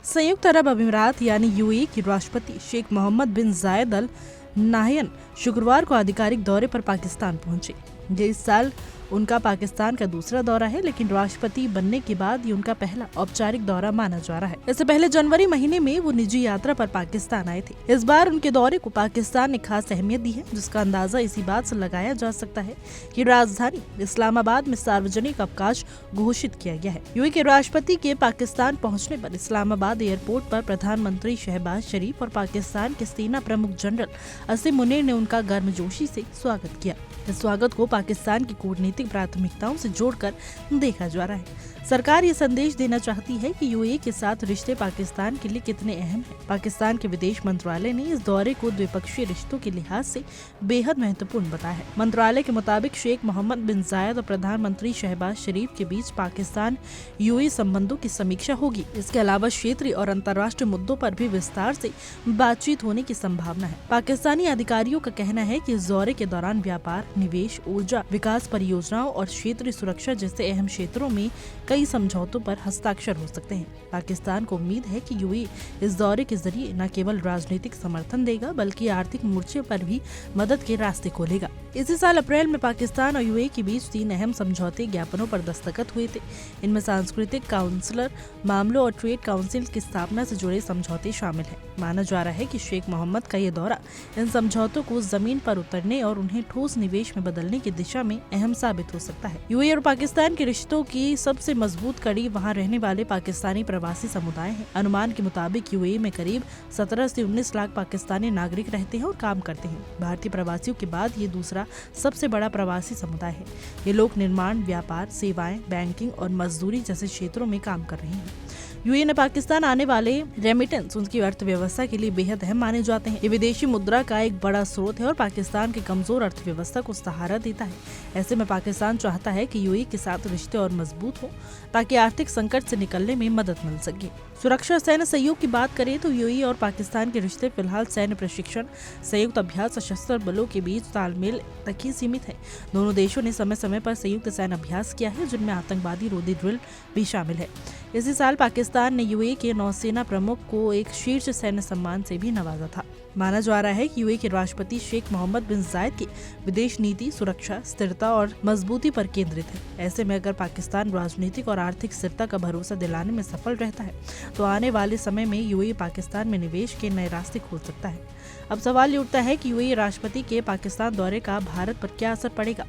संयुक्त अरब अमीरात यानी यूएई के राष्ट्रपति शेख मोहम्मद बिन जायद अल नाहयान शुक्रवार को आधिकारिक दौरे पर पाकिस्तान पहुंचे। ये इस साल उनका पाकिस्तान का दूसरा दौरा है, लेकिन राष्ट्रपति बनने के बाद ये उनका पहला औपचारिक दौरा माना जा रहा है। इससे पहले जनवरी महीने में वो निजी यात्रा पर पाकिस्तान आए थे। इस बार उनके दौरे को पाकिस्तान ने खास अहमियत दी है, जिसका अंदाजा इसी बात से लगाया जा सकता है कि राजधानी इस्लामाबाद में सार्वजनिक अवकाश घोषित किया गया है। यूएई के राष्ट्रपति के पाकिस्तान पहुँचने पर इस्लामाबाद एयरपोर्ट पर प्रधानमंत्री शहबाज शरीफ और पाकिस्तान के सेना प्रमुख जनरल असीम मुनीर ने उनका गर्मजोशी से स्वागत किया। इस स्वागत को पाकिस्तान की कूटनीतिक प्राथमिकताओं से जोड़कर देखा जा रहा है। सरकार ये संदेश देना चाहती है कि यूएई के साथ रिश्ते पाकिस्तान के लिए कितने अहम हैं। पाकिस्तान के विदेश मंत्रालय ने इस दौरे को द्विपक्षीय रिश्तों के लिहाज से बेहद महत्वपूर्ण बताया है। मंत्रालय के मुताबिक शेख मोहम्मद बिन जायद और प्रधानमंत्री शहबाज शरीफ के बीच पाकिस्तान यूएई संबंधों की समीक्षा होगी। इसके अलावा क्षेत्रीय और अंतर्राष्ट्रीय मुद्दों पर भी विस्तार से बातचीत होने की संभावना है। पाकिस्तानी अधिकारियों का कहना है कि इस दौरे के दौरान व्यापार, निवेश, ऊर्जा, विकास परियोजनाओं और क्षेत्रीय सुरक्षा जैसे अहम क्षेत्रों में कई समझौतों पर हस्ताक्षर हो सकते हैं। पाकिस्तान को उम्मीद है कि यूएई इस दौरे के जरिए न केवल राजनीतिक समर्थन देगा, बल्कि आर्थिक मोर्चे पर भी मदद के रास्ते खोलेगा। इसी साल अप्रैल में पाकिस्तान और यूएई के बीच 3 अहम समझौते ज्ञापनों पर दस्तखत हुए थे। इनमें सांस्कृतिक, काउंसलर मामलों और ट्रेड काउंसिल की स्थापना से जुड़े समझौते शामिल हैं। माना जा रहा है कि शेख मोहम्मद का ये दौरा इन समझौतों को जमीन पर उतरने और उन्हें ठोस निवेश में बदलने की दिशा में अहम साबित हो सकता है। यूएई और पाकिस्तान के रिश्तों की सबसे मजबूत कड़ी वहां रहने वाले पाकिस्तानी प्रवासी समुदाय है। अनुमान के मुताबिक यूएई में करीब 17 से 19 लाख पाकिस्तानी नागरिक रहते हैं और काम करते हैं। भारतीय प्रवासियों के बाद ये दूसरा सबसे बड़ा प्रवासी समुदाय है। ये लोग निर्माण, व्यापार, सेवाएं, बैंकिंग और मजदूरी जैसे क्षेत्रों में काम कर रहे हैं। यूएई ने पाकिस्तान आने वाले रेमिटेंस उनकी अर्थव्यवस्था के लिए बेहद अहम माने जाते हैं। ये विदेशी मुद्रा का एक बड़ा स्रोत है और पाकिस्तान की कमजोर अर्थव्यवस्था को सहारा देता है। ऐसे में पाकिस्तान चाहता है कि यूएई के साथ रिश्ते और मजबूत हो, ताकि आर्थिक संकट से निकलने में मदद मिल सके। सुरक्षा सैन्य सहयोग की बात करें तो यूएई और पाकिस्तान के रिश्ते फिलहाल सैन्य प्रशिक्षण, संयुक्त अभ्यास, सशस्त्र बलों के बीच तालमेल तक ही सीमित है। दोनों देशों ने समय समय पर संयुक्त सैन्य अभ्यास किया है, जिनमें आतंकवादी रोधी ड्रिल भी शामिल है। इसी साल पाकिस्तान ने यूएई के नौसेना प्रमुख को एक शीर्ष सैन्य सम्मान से भी नवाजा था। माना जा रहा है कि यूएई के राष्ट्रपति शेख मोहम्मद बिन जायद की विदेश नीति सुरक्षा, स्थिरता और मजबूती पर केंद्रित है। ऐसे में अगर पाकिस्तान राजनीतिक और आर्थिक स्थिरता का भरोसा दिलाने में सफल रहता है, तो आने वाले समय में यूएई पाकिस्तान में निवेश के नए रास्ते खोल सकता है। अब सवाल ये उठता है कि यूएई राष्ट्रपति के पाकिस्तान दौरे का भारत पर क्या असर पड़ेगा।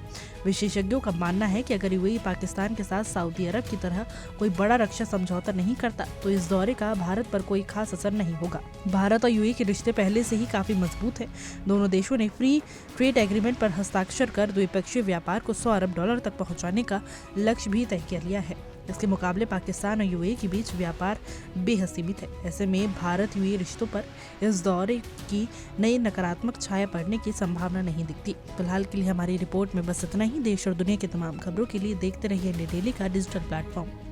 विशेषज्ञों का मानना है कि अगर यूएई पाकिस्तान के साथ सऊदी अरब की तरह कोई बड़ा रक्षा समझौता नहीं करता, तो इस दौरे का भारत पर कोई खास असर नहीं होगा। भारत और यूएई के रिश्ते पहले से ही काफी मजबूत हैं। दोनों देशों ने फ्री ट्रेड एग्रीमेंट पर हस्ताक्षर कर द्विपक्षीय व्यापार को $100 अरब तक पहुंचाने का लक्ष्य भी तय कर लिया है। इसके मुकाबले पाकिस्तान और यूएई के बीच व्यापार बेहद सीमित है। ऐसे में भारत यूएई रिश्तों पर इस दौरे की नई नकारात्मक छाया पड़ने की संभावना नहीं दिखती। फिलहाल के लिए हमारी रिपोर्ट में बस इतना ही। देश और दुनिया की तमाम खबरों के लिए देखते रहिए इंडिया डेली का डिजिटल प्लेटफॉर्म।